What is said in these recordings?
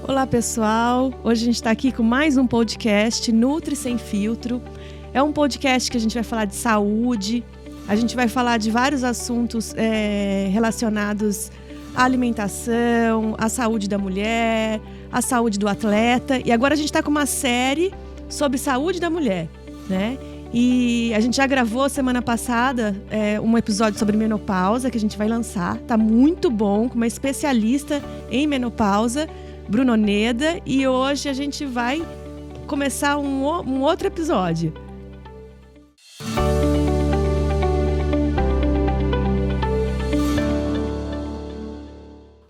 Olá, pessoal! Hoje a gente está aqui com mais um podcast, Nutri Sem Filtro. É um podcast que a gente vai falar de saúde, a gente vai falar de vários assuntos relacionados à alimentação, à saúde da mulher, à saúde do atleta. E agora a gente está com uma série sobre saúde da mulher, né? E a gente já gravou semana passada um episódio sobre menopausa que a gente vai lançar. Tá muito bom, com uma especialista em menopausa, Bruno Oneda, e hoje a gente vai começar um outro episódio.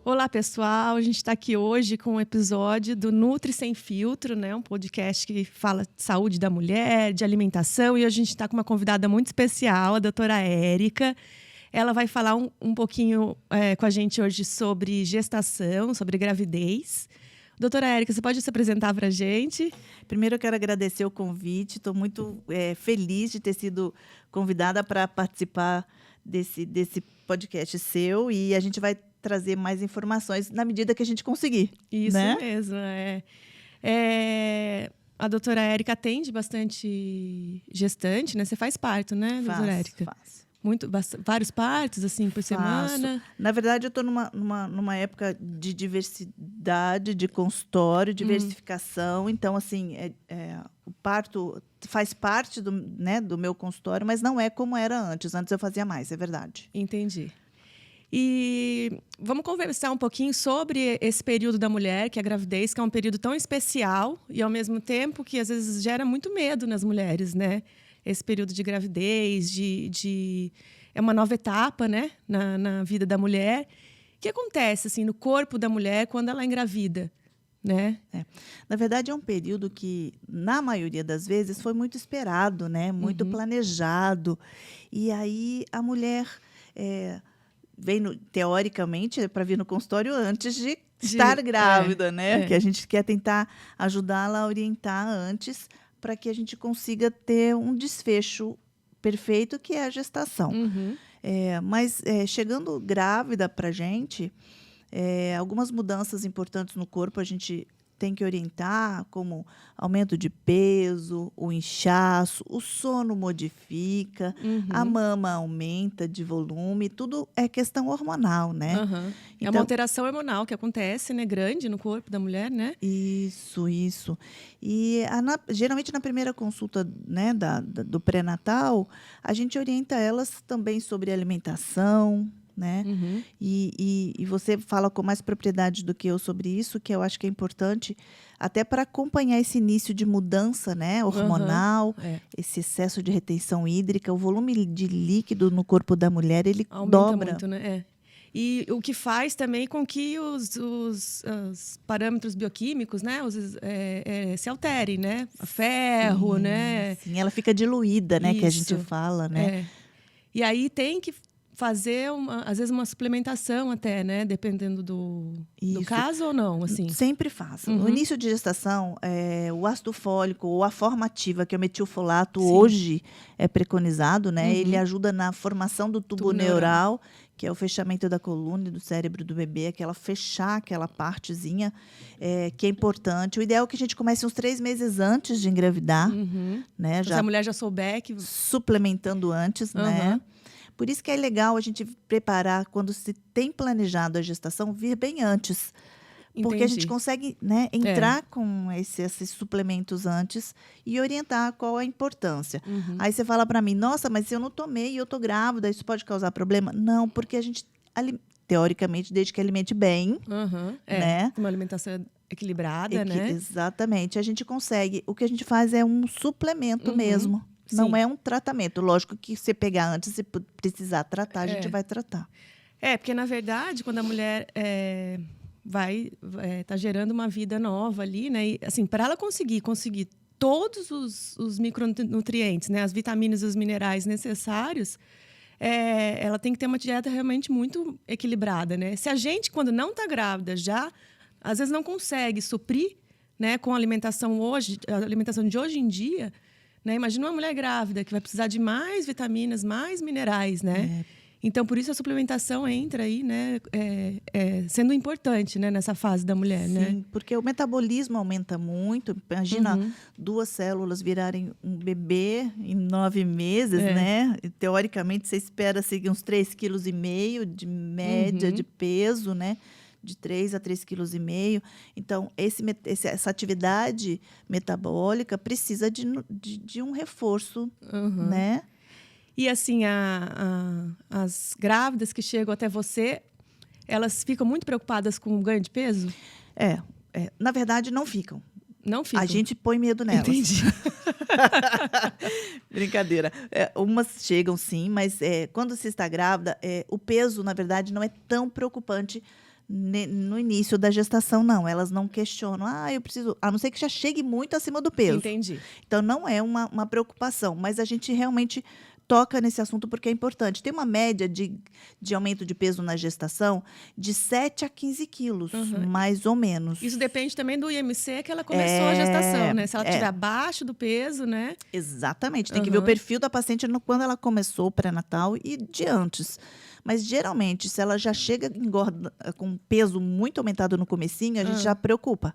Olá, pessoal! A gente está aqui hoje com um episódio do Nutri Sem Filtro, né? Um podcast que fala de saúde da mulher, de alimentação, e hoje a gente está com uma convidada muito especial, a doutora Érica. Ela vai falar um pouquinho com a gente hoje sobre gestação, sobre gravidez. Doutora Érica, você pode se apresentar para a gente? Primeiro, eu quero agradecer o convite. Estou muito feliz de ter sido convidada para participar desse podcast seu. E a gente vai trazer mais informações na medida que a gente conseguir. Isso, né? Mesmo. A doutora Érica atende bastante gestante, né? Você faz parto, né, doutora Érica? Faço. Vários partos, assim, por semana? Na verdade, eu estou numa época de diversidade, de consultório, diversificação. Então, assim, o parto faz parte do meu consultório, mas não é como era antes. Antes eu fazia mais, é verdade. Entendi. E vamos conversar um pouquinho sobre esse período da mulher, que é a gravidez, que é um período tão especial e, ao mesmo tempo, que às vezes gera muito medo nas mulheres, né? Esse período de gravidez, é uma nova etapa, né, na vida da mulher. O que acontece assim, no corpo da mulher quando ela engravida? Né? Na verdade, é um período que, na maioria das vezes, foi muito esperado, né? Muito planejado. E aí a mulher vem, teoricamente, para vir no consultório antes de estar grávida, né? Que a gente quer tentar ajudá-la a orientar antes, para que a gente consiga ter um desfecho perfeito, que é a gestação. Mas chegando grávida para a gente, algumas mudanças importantes no corpo a gente tem que orientar, como aumento de peso, o inchaço, o sono modifica, a mama aumenta de volume, tudo é questão hormonal, né? É uma alteração hormonal que acontece, né, grande no corpo da mulher, né? Isso. E geralmente na primeira consulta, né, do pré-natal, a gente orienta elas também sobre alimentação, né? E você fala com mais propriedade do que eu sobre isso, que eu acho que é importante até para acompanhar esse início de mudança, né, hormonal, esse excesso de retenção hídrica, o volume de líquido no corpo da mulher, ele dobra muito, né? E o que faz também com que os parâmetros bioquímicos, né, se alterem, né? Ferro, né? Sim, ela fica diluída, né? Isso. Que a gente fala, né? E aí tem que fazer, às vezes, uma suplementação até, né? Dependendo do caso ou não, assim. Sempre faço. No início de gestação, o ácido fólico ou a forma ativa, que é o metilfolato, hoje é preconizado, né? Ele ajuda na formação do tubo neural, que é o fechamento da coluna e do cérebro do bebê, fechar aquela partezinha, que é importante. O ideal é que a gente comece uns 3 meses antes de engravidar, né? Se a mulher já souber que... Suplementando antes, né? Por isso que é legal a gente preparar, quando se tem planejado a gestação, vir bem antes. Entendi. Porque a gente consegue, né, entrar com esses suplementos antes e orientar qual a importância. Aí você fala para mim, nossa, mas se eu não tomei e eu tô grávida, isso pode causar problema? Não, porque a gente, teoricamente, desde que alimente bem, né? Uma alimentação equilibrada, né? Exatamente. A gente consegue. O que a gente faz é um suplemento mesmo. Não é um tratamento. Lógico que se pegar antes, se precisar tratar, a gente vai tratar. Porque, na verdade, quando a mulher tá gerando uma vida nova ali, né? E, assim, para ela conseguir todos os micronutrientes, né? As vitaminas e os minerais necessários, ela tem que ter uma dieta realmente muito equilibrada, né? Se a gente, quando não está grávida, já às vezes não consegue suprir, né, com a alimentação de hoje em dia, né? Imagina uma mulher grávida que vai precisar de mais vitaminas, mais minerais, né? Então, por isso a suplementação entra aí, né, sendo importante, né, nessa fase da mulher, Sim, né? porque o metabolismo aumenta muito. Imagina 2 células virarem um bebê em 9 meses, né? E, teoricamente, você espera seguir uns 3,5 kg de média de peso, né? De 3 a 3,5 kg. Então, essa atividade metabólica precisa de um reforço, né? E assim, as grávidas que chegam até você, elas ficam muito preocupadas com o ganho de peso? Na verdade, não ficam. Não ficam? A gente põe medo nelas. Entendi. Brincadeira. Umas chegam sim, mas quando se está grávida, o peso, na verdade, não é tão preocupante no início da gestação, não. Elas não questionam. Eu preciso... A não ser que já chegue muito acima do peso. Entendi. Então, não é uma preocupação. Mas a gente realmente toca nesse assunto porque é importante. Tem uma média de aumento de peso na gestação de 7 a 15 quilos, mais ou menos. Isso depende também do IMC que ela começou a gestação, né? Se ela estiver abaixo do peso, né? Exatamente. Tem que ver o perfil da paciente quando ela começou o pré-natal e de antes. Mas, geralmente, se ela já chega engorda com peso muito aumentado no comecinho, a gente já preocupa.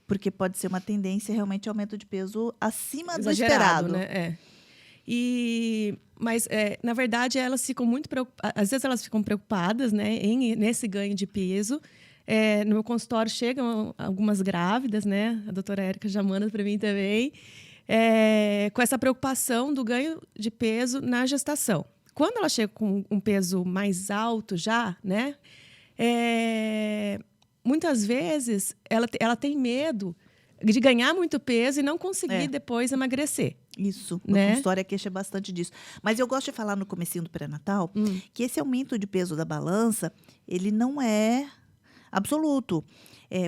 Porque pode ser uma tendência realmente aumento de peso acima do esperado. Né? Mas, na verdade, elas ficam muito preocupadas. Às vezes elas ficam preocupadas, né, nesse ganho de peso. No meu consultório chegam algumas grávidas, né? A doutora Érica já manda para mim também, com essa preocupação do ganho de peso na gestação. Quando ela chega com um peso mais alto já, né? Muitas vezes ela tem medo de ganhar muito peso e não conseguir depois emagrecer. Isso, né? No consultório queixa bastante disso. Mas eu gosto de falar no comecinho do pré-natal que esse aumento de peso da balança, ele não é absoluto.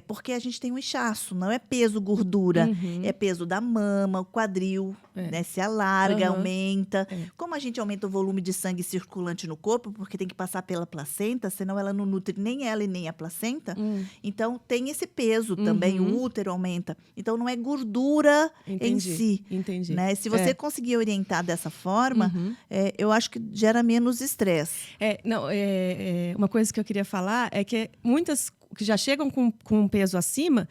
Porque a gente tem um inchaço, não é peso gordura, é peso da mama, o quadril, né? Se alarga, aumenta. Como a gente aumenta o volume de sangue circulante no corpo, porque tem que passar pela placenta, senão ela não nutre nem ela e nem a placenta. Então, tem esse peso também, o útero aumenta. Então, não é gordura em si. Entendi. Né? Se você conseguir orientar dessa forma, eu acho que gera menos estresse. Uma coisa que eu queria falar é que muitas que já chegam com um peso acima,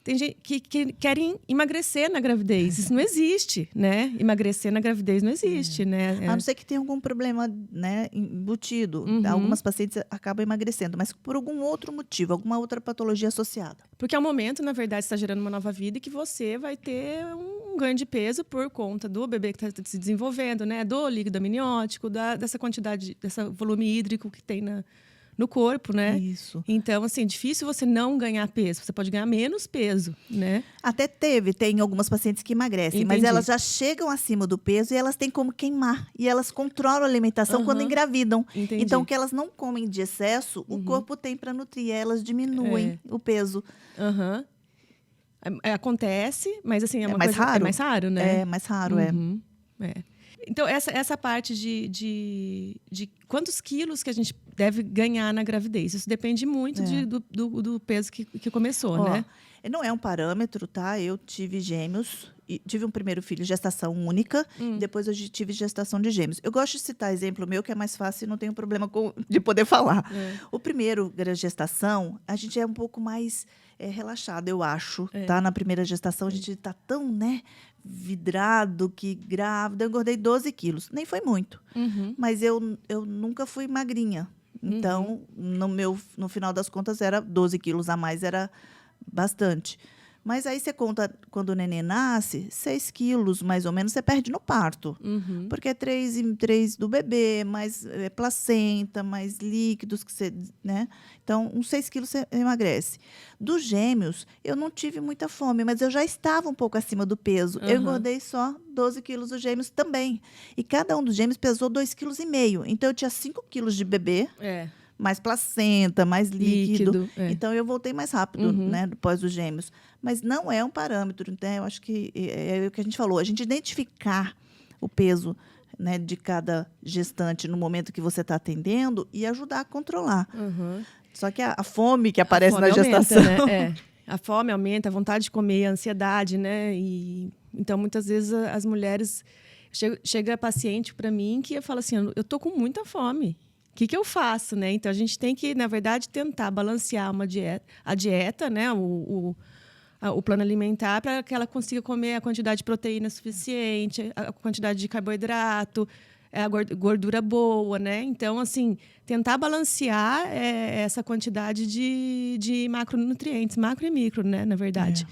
tem gente que querem emagrecer na gravidez. Isso não existe, né? Emagrecer na gravidez não existe, né? A não ser que tenha algum problema, né, embutido. Algumas pacientes acabam emagrecendo, mas por algum outro motivo, alguma outra patologia associada. Porque é um momento, na verdade, está gerando uma nova vida e que você vai ter um ganho de peso por conta do bebê que está se desenvolvendo, né? Do líquido amniótico, dessa quantidade, desse volume hídrico que tem no corpo, né? Isso. Então, assim, é difícil você não ganhar peso. Você pode ganhar menos peso, né? Até tem algumas pacientes que emagrecem, mas elas já chegam acima do peso e elas têm como queimar. E elas controlam a alimentação quando engravidam. Entendi. Então, o que elas não comem de excesso, o corpo tem para nutrir. Elas diminuem o peso. Acontece, mas assim, é mais raro. É mais raro, né? É mais raro, Então, essa parte de quantos quilos que a gente deve ganhar na gravidez, isso depende muito do peso que começou, né? Não é um parâmetro, tá? Eu tive gêmeos, tive um primeiro filho, gestação única, depois eu tive gestação de gêmeos. Eu gosto de citar exemplo meu, que é mais fácil e não tenho problema de poder falar. O primeiro, gestação, a gente é um pouco mais relaxado, eu acho, tá? Na primeira gestação, a gente tá tão, né, vidrado que grávida. Eu engordei 12 quilos. Nem foi muito. Mas eu nunca fui magrinha. Então, no final das contas, era 12 quilos a mais, era bastante. Mas aí você conta, quando o neném nasce, 6 quilos, mais ou menos, você perde no parto. Porque é 3 do bebê, mais placenta, mais líquidos que você, né? Então, uns 6 quilos você emagrece. Dos gêmeos, eu não tive muita fome, mas eu já estava um pouco acima do peso. Eu engordei só 12 quilos dos gêmeos também. E cada um dos gêmeos pesou 2,5 quilos. Então, eu tinha 5 quilos de bebê. Mais placenta, mais líquido. Então, eu voltei mais rápido, né, depois dos gêmeos. Mas não é um parâmetro. Então, eu acho que é o que a gente falou. A gente identificar o peso, né, de cada gestante no momento que você está atendendo e ajudar a controlar. Só que a fome que aparece na gestação... Aumenta, né? A fome aumenta, a vontade de comer, a ansiedade, né? Então, muitas vezes, as mulheres... Chega paciente para mim que fala assim, eu tô com muita fome. O que eu faço, né? Então, a gente tem que, na verdade, tentar balancear a dieta, né? O plano alimentar para que ela consiga comer a quantidade de proteína suficiente, a quantidade de carboidrato, a gordura boa, né? Então, assim, tentar balancear essa quantidade de macronutrientes, macro e micro, né? Na verdade.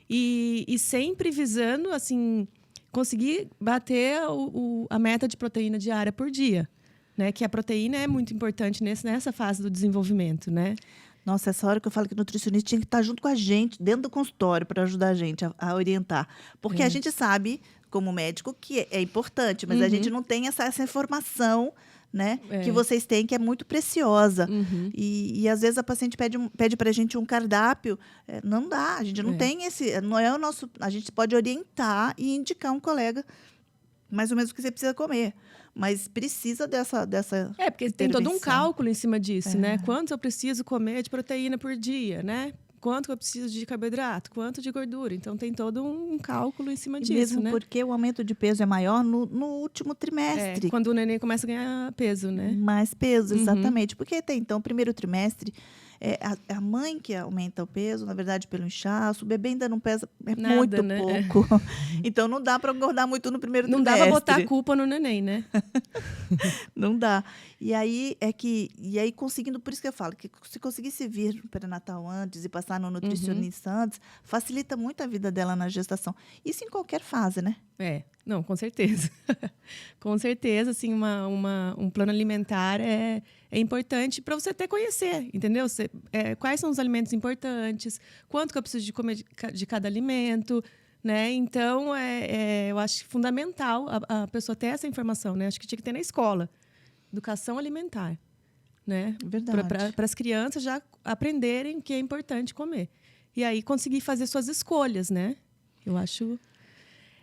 E sempre visando, assim, conseguir bater a meta de proteína diária por dia. Né, que a proteína é muito importante nessa fase do desenvolvimento, né? Nossa, essa hora que eu falo que o nutricionista tinha que estar junto com a gente, dentro do consultório, para ajudar a gente a orientar. Porque a gente sabe, como médico, que é importante, mas a gente não tem essa informação, né, que vocês têm, que é muito preciosa. E às vezes a paciente pede para a gente um cardápio. Não dá, a gente não tem esse... Não é o nosso... A gente pode orientar e indicar um colega mais ou menos o que você precisa comer. Mas precisa dessa porque tem todo um cálculo em cima disso, né? Quanto eu preciso comer de proteína por dia, né? Quanto eu preciso de carboidrato, quanto de gordura. Então, tem todo um cálculo em cima disso, mesmo né? Porque o aumento de peso é maior no último trimestre. Quando o neném começa a ganhar peso, né? Mais peso, exatamente. Porque até então, o primeiro trimestre, a mãe que aumenta o peso, na verdade, pelo inchaço. O bebê ainda não pesa nada, muito né? pouco. Então, não dá para engordar muito no primeiro trimestre. Não dá para botar a culpa no neném, né? Não dá. E aí, conseguindo... Por isso que eu falo, que se conseguisse vir no pré-natal antes e passar no nutricionista antes, facilita muito a vida dela na gestação. Isso em qualquer fase, né? Não, com certeza. Com certeza, assim, um plano alimentar é importante para você até conhecer, entendeu? Quais são os alimentos importantes, quanto que eu preciso de comer de cada alimento, né? Então, eu acho fundamental a pessoa ter essa informação, né? Acho que tinha que ter na escola. Educação alimentar, né? Verdade. Para as crianças já aprenderem o que é importante comer. E aí, conseguir fazer suas escolhas, né? Eu acho...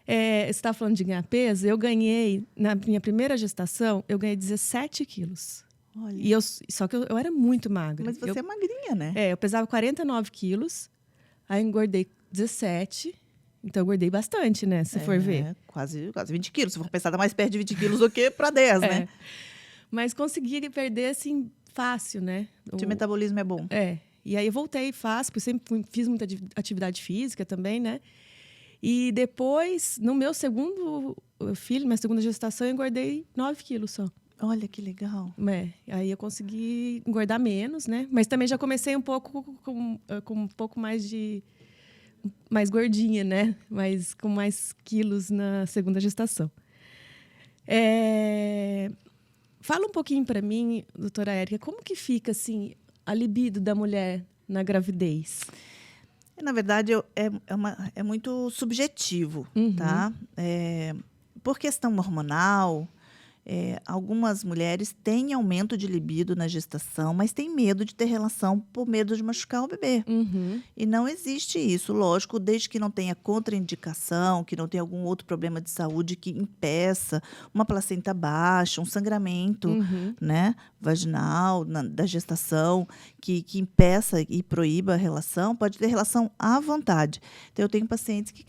você está falando de ganhar peso? Eu ganhei, na minha primeira gestação, eu ganhei 17 quilos. Olha. Só que eu era muito magra. Mas você é magrinha, né? Eu pesava 49 quilos, aí engordei 17. Então, eu engordei bastante, né? Se for ver. Quase 20 quilos. Se for pensar, dá mais perto de 20 quilos do que para 10, né? Mas consegui perder, assim, fácil, né? O metabolismo é bom. E aí, eu voltei fácil, porque sempre fiz muita atividade física também, né? E depois, no meu segundo filho, minha segunda gestação, eu engordei 9 quilos só. Olha, que legal. Aí eu consegui engordar menos, né? Mas também já comecei um pouco com um pouco mais gordinha, né? Mas com mais quilos na segunda gestação. Fala um pouquinho para mim, doutora Érica, como que fica, assim, a libido da mulher na gravidez? Na verdade, é muito subjetivo, tá? Por questão hormonal, algumas mulheres têm aumento de libido na gestação, mas têm medo de ter relação por medo de machucar o bebê. E não existe isso, lógico, desde que não tenha contraindicação, que não tenha algum outro problema de saúde que impeça uma placenta baixa, um sangramento, né, vaginal da gestação, que impeça e proíba a relação, pode ter relação à vontade. Então, eu tenho pacientes que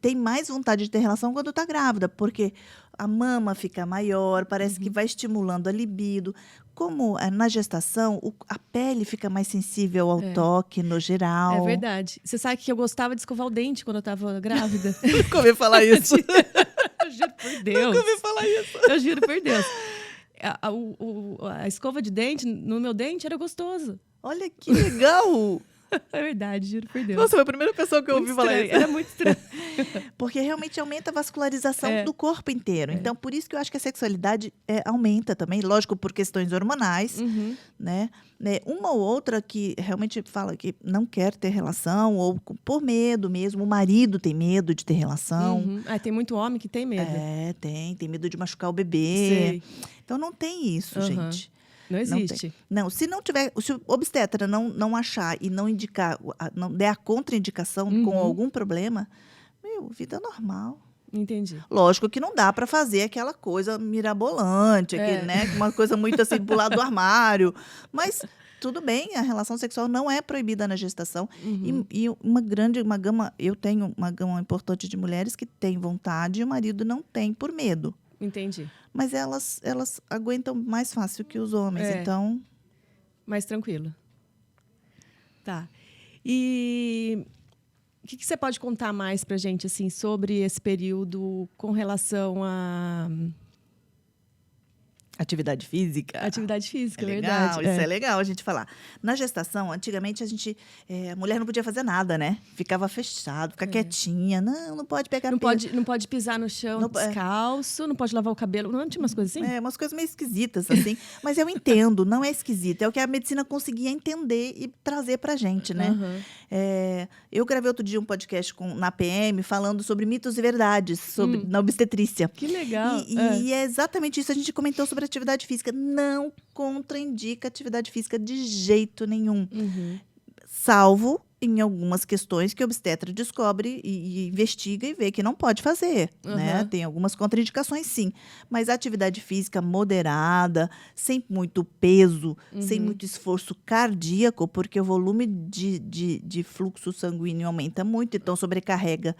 tem mais vontade de ter relação quando está grávida, porque a mama fica maior, parece que vai estimulando a libido. Como na gestação, a pele fica mais sensível ao toque, no geral. É verdade. Você sabe que eu gostava de escovar o dente quando eu estava grávida? Nunca ouvi falar isso. Eu juro por Deus. Nunca ouvi falar isso. Eu juro por Deus. A escova de dente, no meu dente, era gostoso. Olha que legal! É verdade, juro por Deus. Nossa, foi a primeira pessoa que eu ouvi falar isso. Era muito estranho. Porque realmente aumenta a vascularização do corpo inteiro. Então, por isso que eu acho que a sexualidade aumenta também. Lógico, por questões hormonais, né? Uma ou outra que realmente fala que não quer ter relação, ou por medo mesmo. O marido tem medo de ter relação. Tem muito homem que tem medo. Tem medo de machucar o bebê. Sei. Então, não tem isso, gente. Não existe. Não, se o obstetra não achar e não indicar, não der a contraindicação com algum problema, vida normal. Entendi. Lógico que não dá para fazer aquela coisa mirabolante, né? Uma coisa muito assim, pular do armário. Mas tudo bem, a relação sexual não é proibida na gestação. E uma gama, eu tenho uma gama importante de mulheres que têm vontade e o marido não tem por medo. Entendi. Mas elas aguentam mais fácil que os homens, então... Mais tranquilo. Tá. E o que você pode contar mais pra gente, assim, sobre esse período com relação a... Atividade física. Atividade física, Legal, verdade. isso é legal a gente falar. Na gestação, antigamente, a mulher não podia fazer nada, né? Ficava fechado, ficar quietinha. Não pode pegar peso. Não pode pisar no chão descalço, não pode lavar o cabelo. Não tinha umas coisas assim? Umas coisas meio esquisitas, assim. Mas eu entendo, não é esquisito. É o que a medicina conseguia entender e trazer pra gente, né? Eu gravei outro dia um podcast na PM falando sobre mitos e verdades na obstetrícia. Que legal. E é exatamente isso. A gente comentou sobre atividade física. Não contraindica atividade física de jeito nenhum. Salvo em algumas questões que o obstetra descobre e investiga e vê que não pode fazer. Né? Tem algumas contraindicações, sim. Mas a atividade física moderada, sem muito peso, sem muito esforço cardíaco, porque o volume de fluxo sanguíneo aumenta muito, então sobrecarrega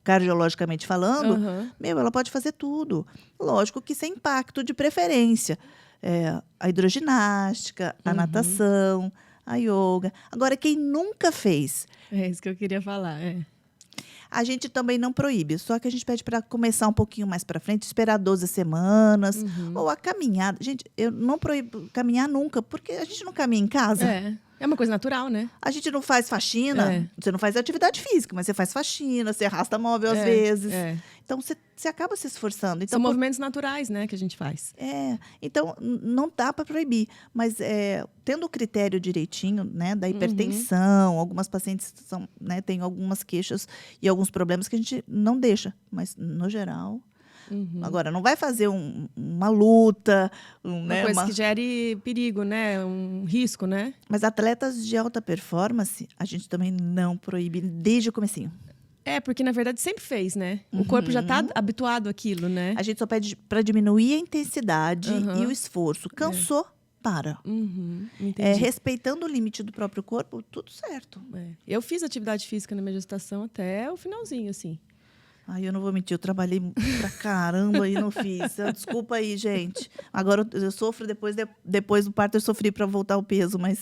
cardiologicamente falando, ela pode fazer tudo. Lógico que sem impacto de preferência. A hidroginástica, a natação, a yoga. Agora, quem nunca fez... É isso que eu queria falar, A gente também não proíbe, só que a gente pede para começar um pouquinho mais para frente, esperar 12 semanas, ou a caminhada. Gente, eu não proíbo caminhar nunca, porque a gente não caminha em casa. É uma coisa natural, né? A gente não faz faxina, você não faz atividade física, mas você faz faxina, você arrasta móvel às vezes. Então, você acaba se esforçando. Então, são movimentos naturais, né, que a gente faz. Então, não dá para proibir. Mas tendo o critério direitinho, né, da hipertensão, algumas pacientes têm algumas queixas e alguns problemas que a gente não deixa. Mas, no geral... Agora, não vai fazer uma luta... Uma coisa que gere perigo, né? Um risco, né? Mas atletas de alta performance, a gente também não proíbe desde o comecinho. Porque, na verdade, sempre fez, né? O corpo já está habituado àquilo, né? A gente só pede para diminuir a intensidade e o esforço. Cansou, para. Respeitando o limite do próprio corpo, tudo certo. Eu fiz atividade física na minha gestação até o finalzinho, assim. Eu não vou mentir, eu trabalhei pra caramba e não fiz. Desculpa aí, gente. Agora eu sofro, depois do parto eu sofri para voltar ao peso, mas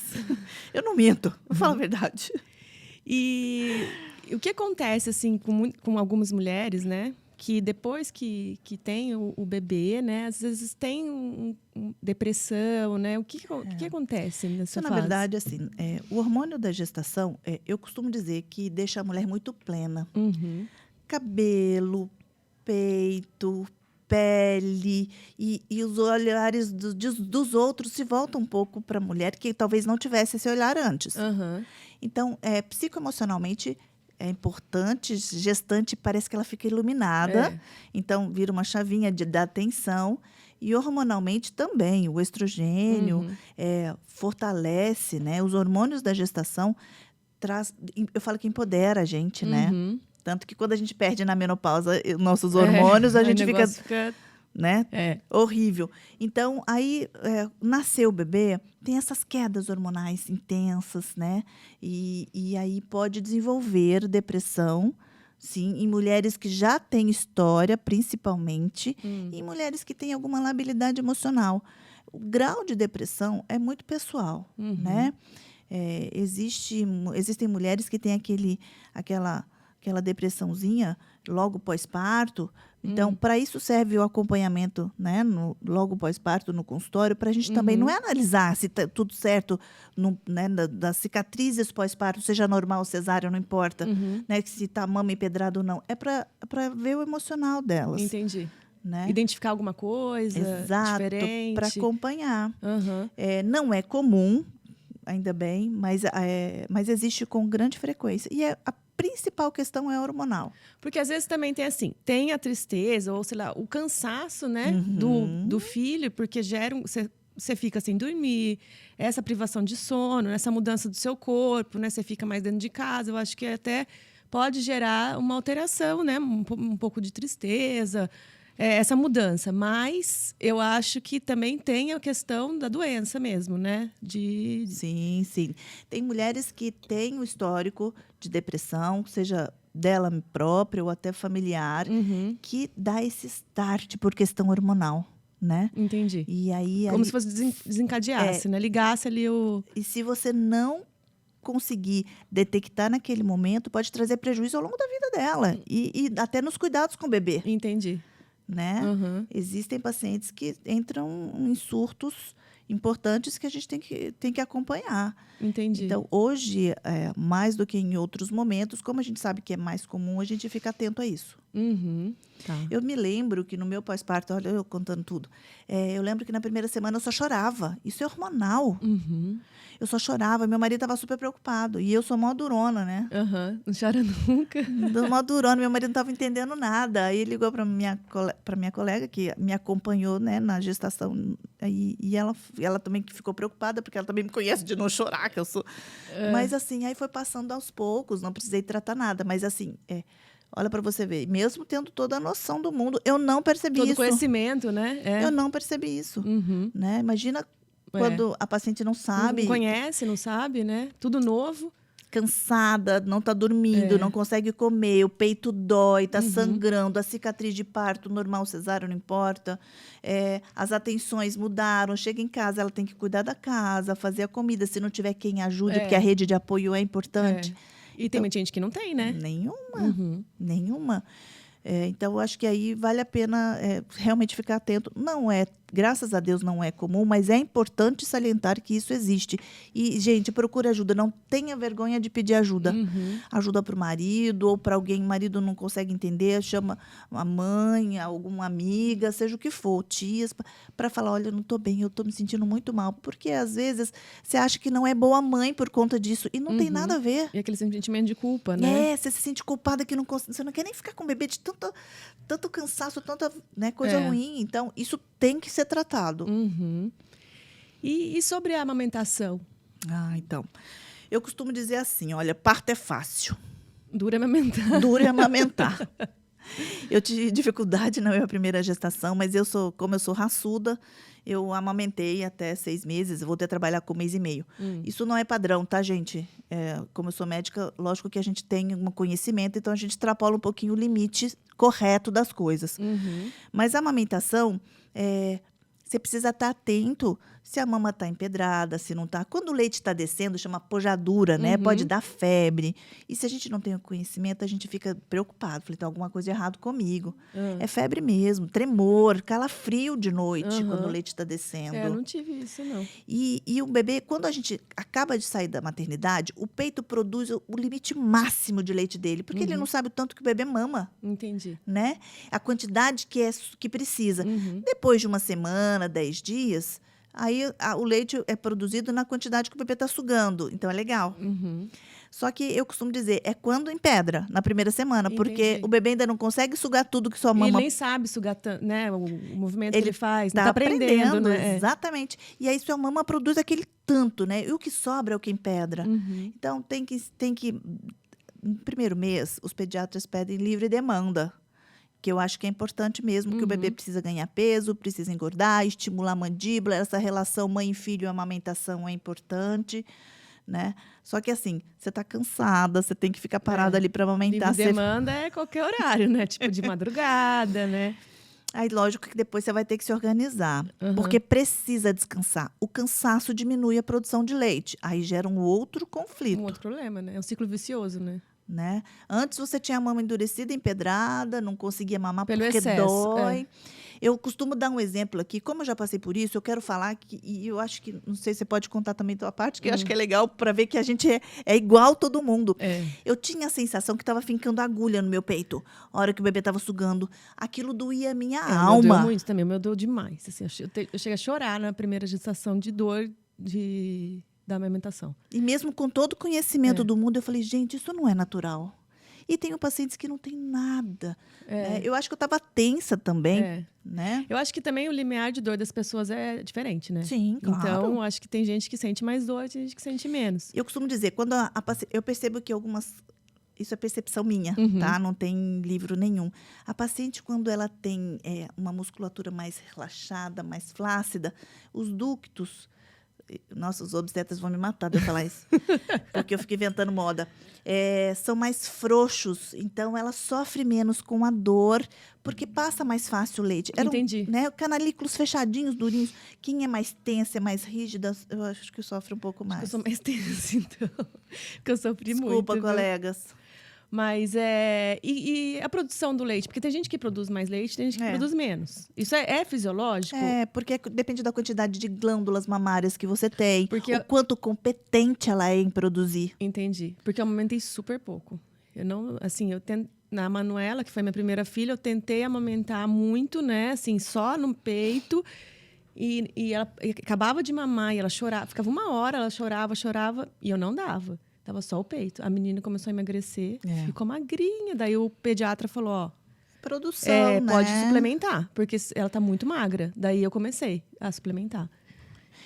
eu não minto, eu falo a verdade. E o que acontece, assim, com algumas mulheres, né? Que depois que tem o bebê, né? Às vezes tem depressão, né? O que acontece nessa fase? Na verdade, assim, o hormônio da gestação, eu costumo dizer que deixa a mulher muito plena. Cabelo, peito, pele e os olhares dos outros se voltam um pouco para a mulher que talvez não tivesse esse olhar antes. Então, psicoemocionalmente é importante, gestante parece que ela fica iluminada, então vira uma chavinha da atenção. E hormonalmente também, o estrogênio fortalece, né? Os hormônios da gestação eu falo que empodera a gente, né? Tanto que quando a gente perde na menopausa nossos hormônios, a gente fica né? Horrível. Então, aí nasceu o bebê, tem essas quedas hormonais intensas, né? E aí pode desenvolver depressão, sim, em mulheres que já têm história, principalmente, e em mulheres que têm alguma labilidade emocional. O grau de depressão é muito pessoal, né? Existem mulheres que têm aquela depressãozinha logo pós-parto. Então, para isso serve o acompanhamento, né, logo pós-parto no consultório, para a gente também não é analisar se está tudo certo, né, das cicatrizes pós-parto, seja normal, cesárea, não importa, né, se está mama empedrada ou não. É para ver o emocional delas. Entendi. Né? Identificar alguma coisa diferente. Para acompanhar. Não é comum, ainda bem, mas existe com grande frequência. E a principal questão é hormonal. Porque às vezes também tem a tristeza, ou sei lá, o cansaço, né, do filho, porque você fica sem dormir, essa privação de sono, essa mudança do seu corpo, né, você fica mais dentro de casa. Eu acho que até pode gerar uma alteração, né, um pouco de tristeza. essa mudança. Mas eu acho que também tem a questão da doença mesmo, né? Sim, sim. Tem mulheres que têm o histórico de depressão, seja dela própria ou até familiar, Uhum, que dá esse start por questão hormonal, né? entendi. E aí, Como se fosse desencadeasse, né? Ligasse ali o... e se você não conseguir detectar naquele momento, pode trazer prejuízo ao longo da vida dela e até nos cuidados com o bebê, Entendi. né? Uhum, Existem pacientes que entram em surtos importantes que a gente tem que acompanhar. entendi. Então, hoje, mais do que em outros momentos, como a gente sabe que é mais comum, a gente fica atento a isso. Uhum, tá. Eu me lembro que no meu pós-parto, olha eu contando tudo, eu lembro que na primeira semana eu só chorava. Isso é hormonal. Uhum, Eu só chorava. Meu marido estava super preocupado. E eu sou mó durona, né? uhum. Não chora nunca. Mó durona. Meu marido não estava entendendo nada. Aí ele ligou para minha colega, que me acompanhou, né, na gestação. E ela também ficou preocupada, porque ela também me conhece de não chorar, que eu sou. Mas assim, aí foi passando aos poucos. Não precisei tratar nada. Mas assim, olha para você ver. Mesmo tendo toda a noção do mundo, eu não percebi Todo isso. conhecimento, né? Eu não percebi isso. Uhum. Né? Imagina quando a paciente não sabe. Não conhece, não sabe, né? Tudo novo. Cansada, não está dormindo, não consegue comer, o peito dói, está Uhum. sangrando, a cicatriz de parto normal, cesárea, não importa. As atenções mudaram, chega em casa, ela tem que cuidar da casa, fazer a comida, se não tiver quem ajude, porque a rede de apoio é importante. E tem muita gente que não tem, né? Nenhuma, nenhuma. Então, eu acho que aí vale a pena realmente ficar atento. Não é, graças a Deus, não é comum, mas é importante salientar que isso existe. E, gente, procure ajuda. Não tenha vergonha de pedir ajuda. Ajuda para o marido ou para alguém. O marido não consegue entender, chama a mãe, alguma amiga, seja o que for, tias, para falar, olha, eu não estou bem, eu estou me sentindo muito mal. Porque, às vezes, você acha que não é boa mãe por conta disso. E não tem nada a ver. E aquele sentimento de culpa, né? Você se sente culpada que você não quer nem ficar com o bebê de tanto cansaço, tanta, né, coisa ruim. Então, isso tem que ser tratado. Uhum. E sobre a amamentação? Então. Eu costumo dizer assim, olha, parto é fácil. Dura amamentar. Dura é amamentar. Eu tive dificuldade na minha primeira gestação, mas como eu sou raçuda, eu amamentei até 6 meses, eu voltei a trabalhar com 1 mês e meio. Isso não é padrão, tá, gente? Como eu sou médica, lógico que a gente tem um conhecimento, então a gente extrapola um pouquinho o limite correto das coisas. Mas a amamentação, você precisa estar atento se a mama está empedrada, se não está. Quando o leite está descendo, chama pojadura, né? Pode dar febre. E se a gente não tem o conhecimento, a gente fica preocupado. Falei, tem alguma coisa errada comigo. É febre mesmo, tremor, calafrio de noite quando o leite está descendo. Eu não tive isso, não. E o bebê, quando a gente acaba de sair da maternidade, o peito produz o limite máximo de leite dele, porque ele não sabe o tanto que o bebê mama. Entendi. Né? A quantidade que precisa. Depois de uma semana, 10 dias, aí o leite é produzido na quantidade que o bebê está sugando. Então, é legal. Só que eu costumo dizer, é quando empedra, na primeira semana. Porque o bebê ainda não consegue sugar tudo que sua mama... Ele nem sabe sugar tanto, né? O movimento que ele faz. Tá Não tá aprendendo, né? Exatamente. E aí, sua mama produz aquele tanto, né? E o que sobra é o que empedra. Então, tem que... No primeiro mês, os pediatras pedem livre demanda. Que eu acho que é importante mesmo, que o bebê precisa ganhar peso, precisa engordar, estimular a mandíbula. Essa relação mãe, filho e amamentação é importante, né? Só que assim, você está cansada, você tem que ficar parada ali para amamentar. Livre demanda é qualquer horário, né? Tipo de madrugada, né? Aí, lógico que depois você vai ter que se organizar, porque precisa descansar. O cansaço diminui a produção de leite, aí gera um outro conflito. Um outro problema, né? É um ciclo vicioso, né? Antes você tinha a mama endurecida, empedrada, não conseguia mamar pelo porque excesso, dói. Eu costumo dar um exemplo aqui. Como eu já passei por isso, eu quero falar e eu acho que, não sei se você pode contar também a tua parte, que eu acho que é legal para ver que a gente é igual todo mundo. Eu tinha a sensação que estava fincando agulha no meu peito, a hora que o bebê estava sugando. Aquilo doía a minha alma. Doeu muito também, o meu doeu demais. Assim, eu cheguei a chorar na primeira gestação de dor da amamentação. E mesmo com todo o conhecimento do mundo, eu falei, gente, isso não é natural. E tenho pacientes que não têm nada. Né? Eu acho que eu estava tensa também. Né? Eu acho que também o limiar de dor das pessoas é diferente, né? Sim, claro. Então, acho que tem gente que sente mais dor, tem gente que sente menos. Eu costumo dizer, quando eu percebo que isso é percepção minha, tá? Não tem livro nenhum. A paciente, quando ela tem uma musculatura mais relaxada, mais flácida, os ductos... Nossa, os obstetras vão me matar de eu falar isso. Porque eu fico inventando moda. São mais frouxos, então ela sofre menos com a dor, porque passa mais fácil o leite. Entendi. Canalículos fechadinhos, durinhos. Quem é mais tensa, é mais rígida, eu acho que sofre um pouco mais. Eu sou mais tensa, então. Porque eu sofri muito. Desculpa, colegas. Mas e a produção do leite? Porque tem gente que produz mais leite, tem gente que produz menos. Isso é fisiológico? Porque depende da quantidade de glândulas mamárias que você tem. Porque o quanto competente ela é em produzir. Entendi. Porque eu amamentei super pouco. Eu não, assim, na Manuela, que foi minha primeira filha, eu tentei amamentar muito, né? Assim, só no peito. E ela acabava de mamar e ela chorava. Ficava 1 hora, ela chorava. E eu não dava. Tava só o peito. A menina começou a emagrecer, ficou magrinha. Daí o pediatra falou, ó... Produção, né? Pode suplementar, porque ela tá muito magra. Daí eu comecei a suplementar.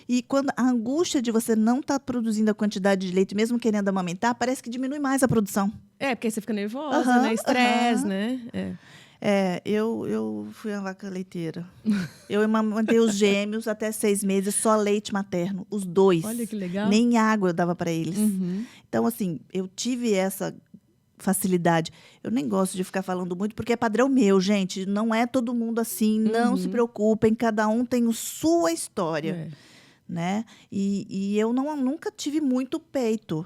E quando a angústia de você não estar produzindo a quantidade de leite, mesmo querendo amamentar, parece que diminui mais a produção. Porque aí você fica nervosa, né? Estresse, né? Eu fui uma vaca leiteira. Eu amamentei os gêmeos até 6 meses, só leite materno, os 2. Olha que legal. Nem água eu dava para eles. Então, assim, eu tive essa facilidade. Eu nem gosto de ficar falando muito, porque é padrão meu, gente. Não é todo mundo assim, não se preocupem, cada um tem a sua história. Né? E eu nunca tive muito peito.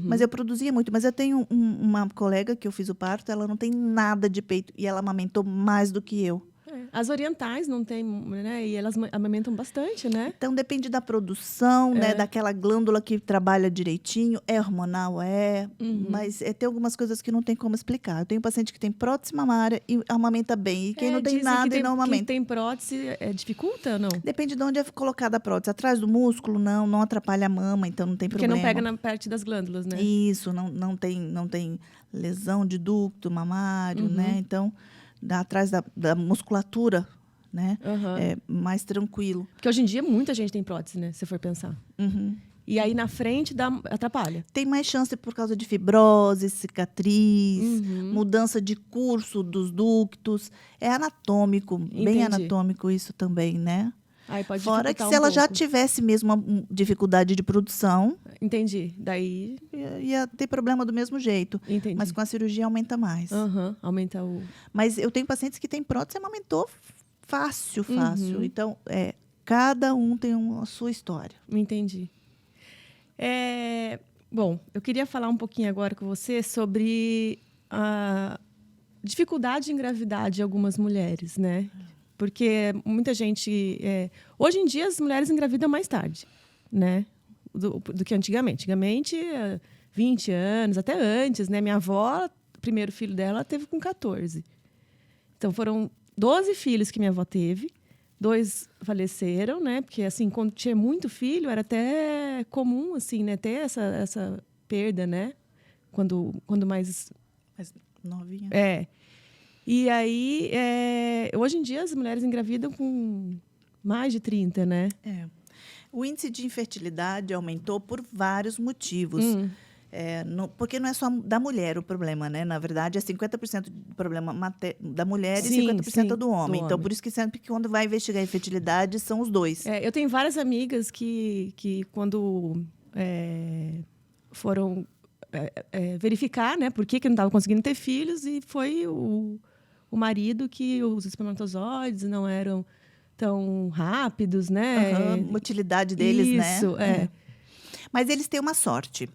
Mas eu produzia muito. Mas eu tenho uma colega que eu fiz o parto, ela não tem nada de peito. E ela amamentou mais do que eu. As orientais não tem, né? E elas amamentam bastante, né? Então, depende da produção, né? Daquela glândula que trabalha direitinho. É hormonal, mas tem algumas coisas que não tem como explicar. Eu tenho paciente que tem prótese mamária e amamenta bem. E quem não tem nada e não amamenta. Quem tem prótese, dificulta ou não? Depende de onde é colocada a prótese. Atrás do músculo, não atrapalha a mama, então não tem problema. Porque não pega na parte das glândulas, né? Isso, não tem lesão de ducto mamário, né? Então... atrás da musculatura, né? É mais tranquilo. Porque hoje em dia muita gente tem prótese, né? Se for pensar. E aí na frente atrapalha. Tem mais chance por causa de fibrose, cicatriz, mudança de curso dos ductos. É anatômico, bem anatômico isso também, né? Aí pode Fora que se ela já tivesse mesmo uma dificuldade de produção... Entendi. Daí... ia ter problema do mesmo jeito. Entendi. Mas com a cirurgia aumenta mais. Aumenta o... Mas eu tenho pacientes que têm prótese e amamentou fácil. Então, cada um tem a sua história. Entendi. Bom, eu queria falar um pouquinho agora com você sobre a dificuldade de engravidar de algumas mulheres, né? Porque muita gente... hoje em dia, as mulheres engravidam mais tarde, né? Do que antigamente. Antigamente, 20 anos, até antes, né? Minha avó, o primeiro filho dela, teve com 14. Então, foram 12 filhos que minha avó teve. 2 faleceram, né? Porque, assim, quando tinha muito filho, era até comum, assim, né? Ter essa perda, né? Quando mais... Mais novinha. E aí, hoje em dia, as mulheres engravidam com mais de 30, né? O índice de infertilidade aumentou por vários motivos. Porque não é só da mulher o problema, né? Na verdade, é 50% do problema da mulher e 50% do homem. Então, por isso que sempre que quando vai investigar a infertilidade, são os 2. Eu tenho várias amigas que quando foram verificar, né? Por que não estava conseguindo ter filhos, e foi o marido que os espermatozoides não eram tão rápidos, né? Motilidade deles, né? Isso, Mas eles têm uma sorte,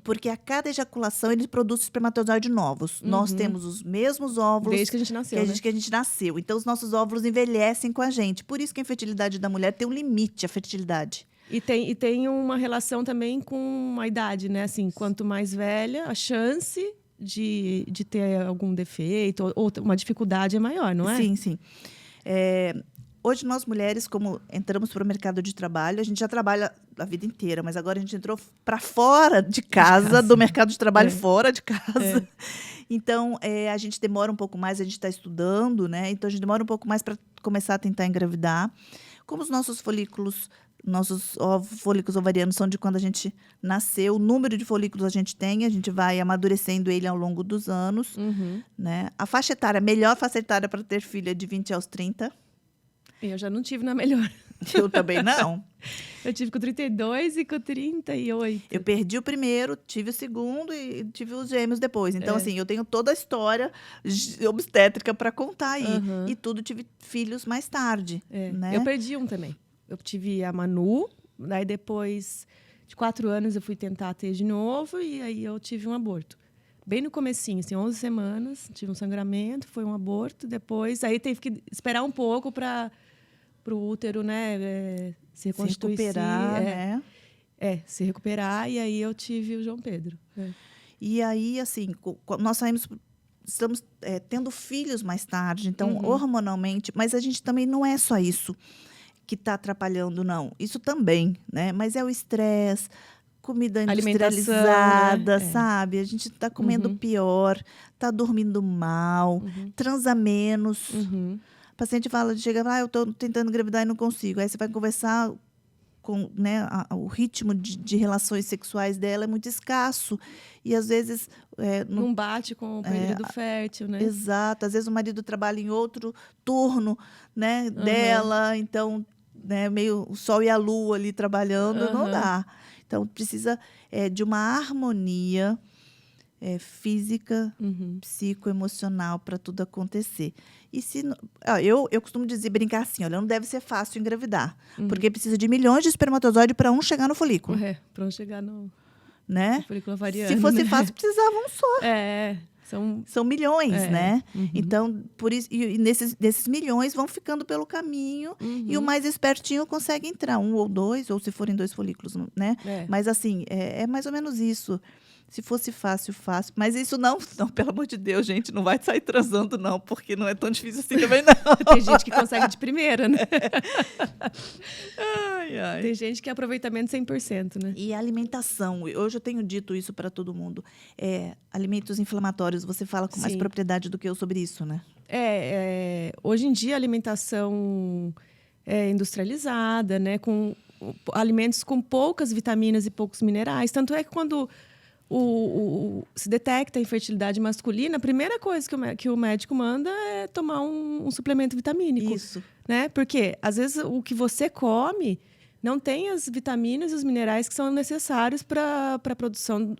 porque a cada ejaculação eles produzem espermatozoides novos. Nós temos os mesmos óvulos desde que a gente nasceu, que a gente nasceu. Então, os nossos óvulos envelhecem com a gente. Por isso que a infertilidade da mulher tem um limite, a fertilidade. E tem uma relação também com a idade, né? Assim, quanto mais velha, a chance de ter algum defeito ou uma dificuldade é maior, não é? Sim. Hoje, nós mulheres, como entramos para o mercado de trabalho, a gente já trabalha a vida inteira, mas agora a gente entrou para fora de casa, do mercado de trabalho fora de casa. Então, a gente demora um pouco mais, a gente está estudando, né? Então, a gente demora um pouco mais para começar a tentar engravidar. Como os nossos folículos Nossos folículos ovarianos são de quando a gente nasceu. O número de folículos a gente vai amadurecendo ele ao longo dos anos. Né? A faixa etária, a melhor faixa etária para ter filho é de 20 aos 30. Eu já não tive na melhor. Eu também não. Eu tive com 32 e com 38. Eu perdi o primeiro, tive o segundo e tive os gêmeos depois. Então, assim, eu tenho toda a história obstétrica para contar aí. E tudo tive filhos mais tarde. Né? Eu perdi um também. Eu tive a Manu, daí depois de 4 anos eu fui tentar ter de novo e aí eu tive um aborto. Bem no comecinho, assim, 11 semanas, tive um sangramento, foi um aborto. Depois, aí teve que esperar um pouco para o útero, né, se reconstituir. Se recuperar, né? Se recuperar. E aí eu tive o João Pedro. E aí, assim, nós estamos tendo filhos mais tarde, então, hormonalmente... Mas a gente também não é só isso que está atrapalhando, não. Isso também, né? Mas é o estresse, comida industrializada, sabe? A gente está comendo pior, está dormindo mal, transa menos. O paciente chega, eu estou tentando engravidar e não consigo. Aí você vai conversar com, né, o ritmo de relações sexuais dela é muito escasso. E, às vezes... não bate com o período fértil, né? Exato. Às vezes o marido trabalha em outro turno, né, dela. Então, né, meio o sol e a lua ali trabalhando, não dá. Então, precisa de uma harmonia física, psicoemocional para tudo acontecer. E se eu costumo brincar assim, olha, não deve ser fácil engravidar, porque precisa de milhões de espermatozoides para um chegar no folículo. Para um chegar no folículo ovariano. Se fosse fácil, precisava um só. São milhões, né? Então, por isso, e desses milhões vão ficando pelo caminho e o mais espertinho consegue entrar, 1 ou 2, ou se forem 2 folículos, né? Mas, assim, é mais ou menos isso. Se fosse fácil. Mas isso não, pelo amor de Deus, gente, não vai sair transando, não, porque não é tão difícil assim também, não. Tem gente que consegue de primeira, né? Ai. Tem gente que é aproveitamento 100%, né? E a alimentação, hoje eu tenho dito isso para todo mundo, alimentos inflamatórios, você fala com mais propriedade do que eu sobre isso, né? Hoje em dia a alimentação é industrializada, né? Com alimentos com poucas vitaminas e poucos minerais. Tanto é que quando se detecta a infertilidade masculina, a primeira coisa que o médico manda é tomar um suplemento vitamínico. Isso. Né? Porque, às vezes, o que você come não tem as vitaminas e os minerais que são necessários para a produção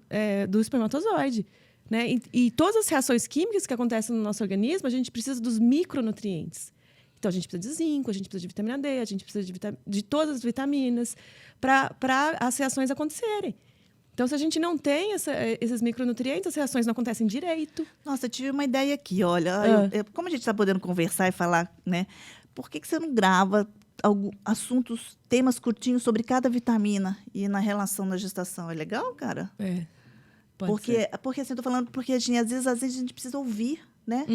do espermatozoide. Né? E todas as reações químicas que acontecem no nosso organismo, a gente precisa dos micronutrientes. Então, a gente precisa de zinco, a gente precisa de vitamina D, a gente precisa de todas as vitaminas para as reações acontecerem. Então, se a gente não tem esses micronutrientes, as reações não acontecem direito. Nossa, eu tive uma ideia aqui, olha. Como a gente está podendo conversar e falar, né? Por que você não grava temas curtinhos sobre cada vitamina e na relação da gestação? É legal, cara? Porque assim, eu tô falando, porque às vezes a gente precisa ouvir, né?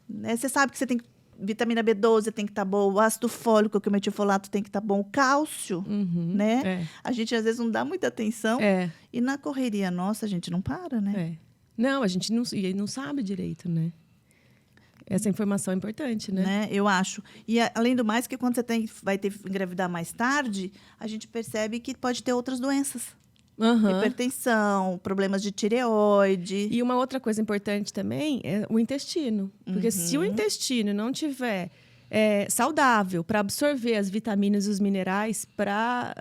Né? Você sabe que você tem vitamina B12 tem que estar bom, o ácido fólico, que o metilfolato tem que estar bom, o cálcio, né? A gente, às vezes, não dá muita atenção. E na correria nossa, a gente não para, né? Não, a gente não sabe direito, né? Essa informação é importante, né? Eu acho. E, além do mais, que quando você vai engravidar mais tarde, a gente percebe que pode ter outras doenças. Hipertensão, problemas de tireoide. E uma outra coisa importante também é o intestino. Porque se o intestino não tiver saudável para absorver as vitaminas e os minerais para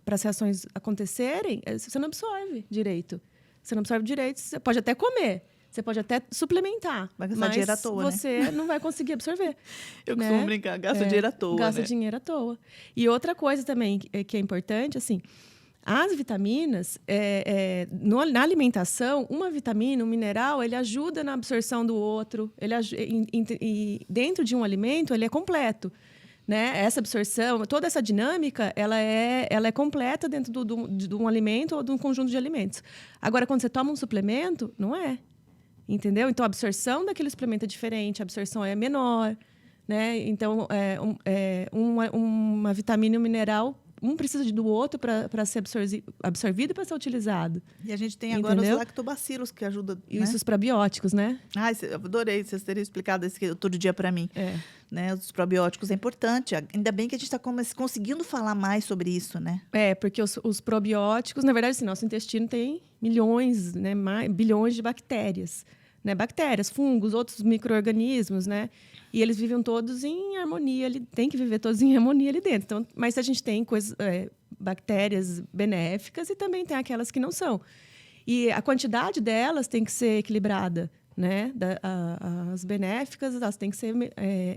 as reações acontecerem, você não absorve direito. Você não absorve direito, você pode até comer. Você pode até suplementar, vai gastar dinheiro à toa, você não vai conseguir absorver. Eu costumo brincar, gasta dinheiro à toa, Gasta dinheiro à toa. E outra coisa também que é importante, assim, as vitaminas, na alimentação, uma vitamina, um mineral, ele ajuda na absorção do outro. E dentro de um alimento, ele é completo. Né? Essa absorção, toda essa dinâmica, ela é completa dentro de um alimento ou de um conjunto de alimentos. Agora, quando você toma um suplemento, não é. Entendeu? Então, a absorção daquele suplemento é diferente, a absorção é menor. Né? Então, uma vitamina e um mineral, um precisa do outro para ser absorvido e para ser utilizado. E a gente tem agora os lactobacilos que ajudam, e né? os probióticos, né? Eu adorei vocês terem explicado isso todo dia para mim. Né? Os probióticos é importante. Ainda bem que a gente está conseguindo falar mais sobre isso, né? Porque os probióticos, na verdade, assim, nosso intestino tem milhões, né, bilhões de bactérias. Né? Bactérias, fungos, outros micro-organismos, né? E eles vivem todos em harmonia, tem que viver todos em harmonia ali dentro. Então, mas a gente tem bactérias benéficas e também tem aquelas que não são. E a quantidade delas tem que ser equilibrada. Né? As benéficas, elas têm que ser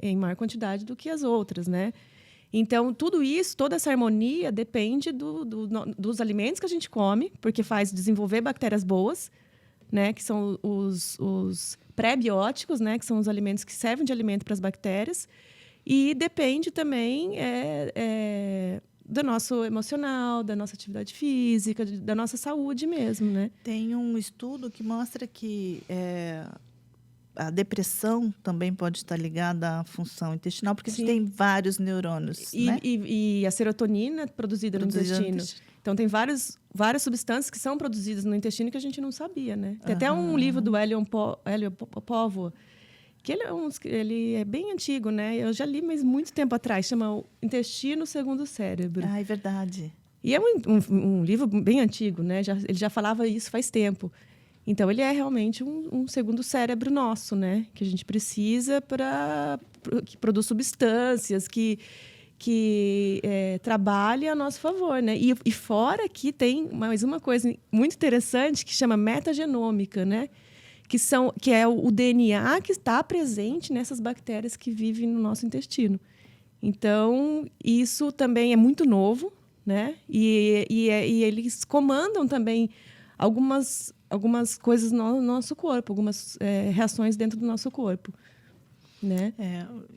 em maior quantidade do que as outras, né? Então, tudo isso, toda essa harmonia depende dos alimentos que a gente come, porque faz desenvolver bactérias boas, né? Que são os pré-bióticos, né? Que são os alimentos que servem de alimento para as bactérias. E depende também do nosso emocional, da nossa atividade física, da nossa saúde mesmo, né? Tem um estudo que mostra que a depressão também pode estar ligada à função intestinal, porque a gente tem vários neurônios, né? E a serotonina produzida no intestino. Então, tem várias substâncias que são produzidas no intestino que a gente não sabia, né? Tem até um livro do Hélio Póvoa, que ele é bem antigo, né? Eu já li, mas muito tempo atrás. Chama O Intestino Segundo o Cérebro. É verdade. E é um livro bem antigo, né? Ele já falava isso faz tempo. Então, ele é realmente um segundo cérebro nosso, né? Que a gente precisa que produz substâncias, que trabalhe a nosso favor, né? E fora que tem mais uma coisa muito interessante que chama metagenômica, né? Que é o DNA que está presente nessas bactérias que vivem no nosso intestino. Então, isso também é muito novo, né? E eles comandam também algumas coisas no nosso corpo, algumas reações dentro do nosso corpo, né?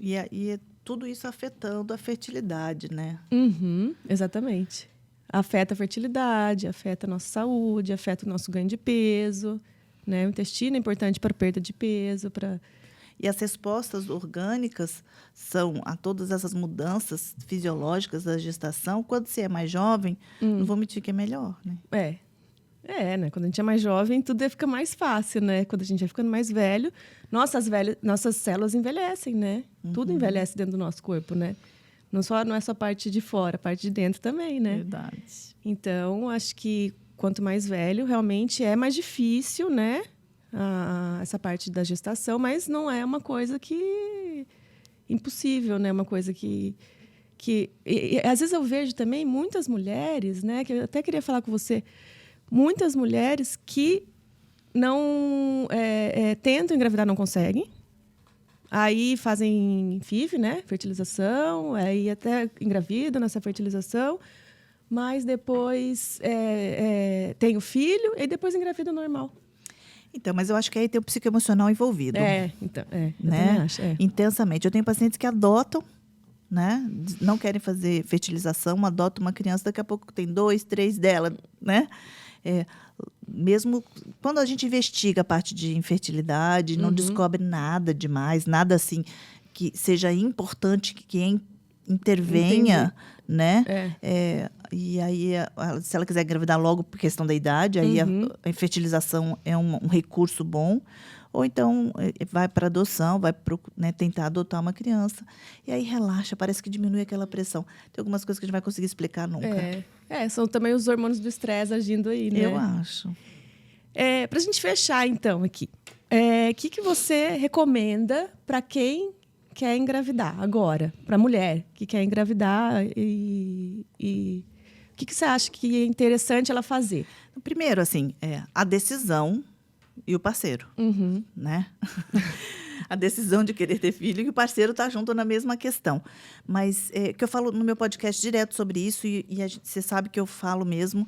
E tudo isso afetando a fertilidade, né? Exatamente. Afeta a fertilidade, afeta a nossa saúde, afeta o nosso ganho de peso, né? O intestino é importante para a perda de peso, E as respostas orgânicas são a todas essas mudanças fisiológicas da gestação. Quando você é mais jovem, não vou mentir que é melhor, né? Né? Quando a gente é mais jovem, tudo fica mais fácil, né? Quando a gente vai ficando mais velho, nossas células envelhecem, né? Tudo envelhece dentro do nosso corpo, né? Não é só a parte de fora, a parte de dentro também, né? Verdade. Então, acho que quanto mais velho, realmente é mais difícil, né? Essa parte da gestação, mas não é uma coisa que impossível, né? Uma coisa que às vezes eu vejo também muitas mulheres, né? Que eu até queria falar com você, muitas mulheres que não tentam engravidar, não conseguem. Aí fazem FIV, né? Fertilização, aí até engravidam nessa fertilização, mas depois tem o filho e depois engravida normal. Então, mas eu acho que aí tem o psicoemocional envolvido. Então, eu também acho. Intensamente. Eu tenho pacientes que adotam, né? Não querem fazer fertilização, adotam uma criança, daqui a pouco tem 2, 3 dela, né? Mesmo quando a gente investiga a parte de infertilidade, não descobre nada demais, nada assim que seja importante, que intervenha, né? E aí, se ela quiser engravidar logo por questão da idade, aí a fertilização é um recurso bom. Ou então vai para adoção, vai tentar adotar uma criança. E aí relaxa, parece que diminui aquela pressão. Tem algumas coisas que a gente vai conseguir explicar nunca. São também os hormônios do estresse agindo aí, né? Eu acho. Para a gente fechar, então, aqui. O que você recomenda para quem quer engravidar agora? Para a mulher que quer engravidar e o que você acha que é interessante ela fazer? Primeiro, assim, a decisão e o parceiro, né? A decisão de querer ter filho e o parceiro tá junto na mesma questão. Mas que eu falo no meu podcast direto sobre isso e você sabe que eu falo mesmo,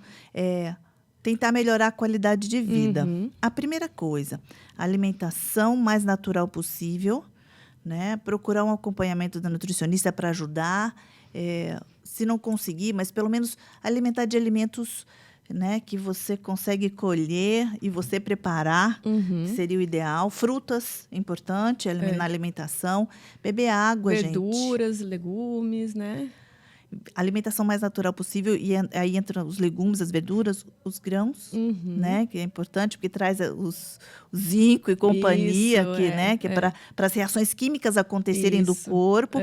tentar melhorar a qualidade de vida. A primeira coisa, a alimentação mais natural possível, né? Procurar um acompanhamento da nutricionista para ajudar, se não conseguir, mas pelo menos alimentar de alimentos, né, que você consegue colher e você preparar, que seria o ideal. Frutas, importante, na alimentação. Beber água, verduras, legumes, né? alimentação mais natural possível, e aí entram os legumes, as verduras, os grãos, né? Que é importante, porque traz o zinco e companhia, que é para as reações químicas acontecerem do corpo.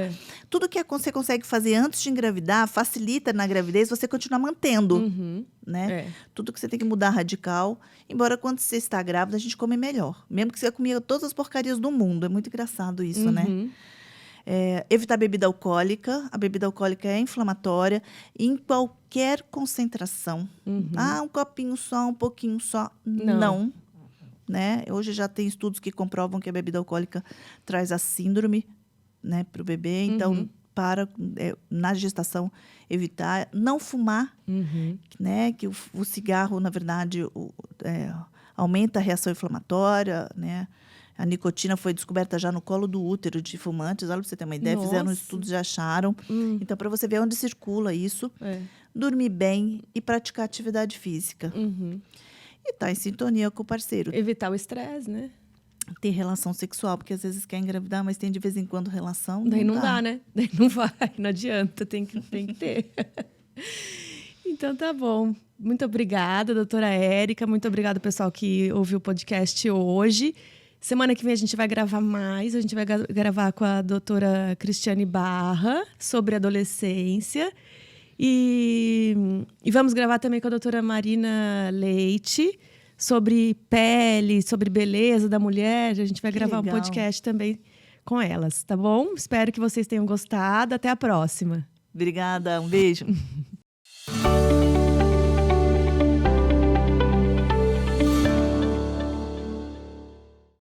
Tudo que você consegue fazer antes de engravidar, facilita na gravidez, você continua mantendo, né? Tudo que você tem que mudar radical, embora quando você está grávida, a gente come melhor. Mesmo que você comia todas as porcarias do mundo. É muito engraçado isso, né? Evitar bebida alcoólica. A bebida alcoólica é inflamatória em qualquer concentração. Um copinho só, um pouquinho só. Não. Né? Hoje já tem estudos que comprovam que a bebida alcoólica traz a síndrome, né, para o bebê. Então, na gestação, evitar. Não fumar, né? Que o cigarro, na verdade, aumenta a reação inflamatória, né? A nicotina foi descoberta já no colo do útero de fumantes. Olha, para você ter uma ideia, fizeram estudos e acharam. Então, para você ver onde circula isso, dormir bem e praticar atividade física. E estar em sintonia com o parceiro. Evitar o estresse, né? Ter relação sexual, porque às vezes quer engravidar, mas tem de vez em quando relação. Daí não dá, né? Daí não vai, não adianta, tem que ter. Então, tá bom. Muito obrigada, doutora Érica. Muito obrigada, pessoal, que ouviu o podcast hoje. Semana que vem a gente vai gravar mais. A gente vai gravar com a doutora Cristiane Barra sobre adolescência. E vamos gravar também com a doutora Marina Leite sobre pele, sobre beleza da mulher. A gente vai gravar um podcast também com elas, tá bom? Espero que vocês tenham gostado. Até a próxima. Obrigada, um beijo.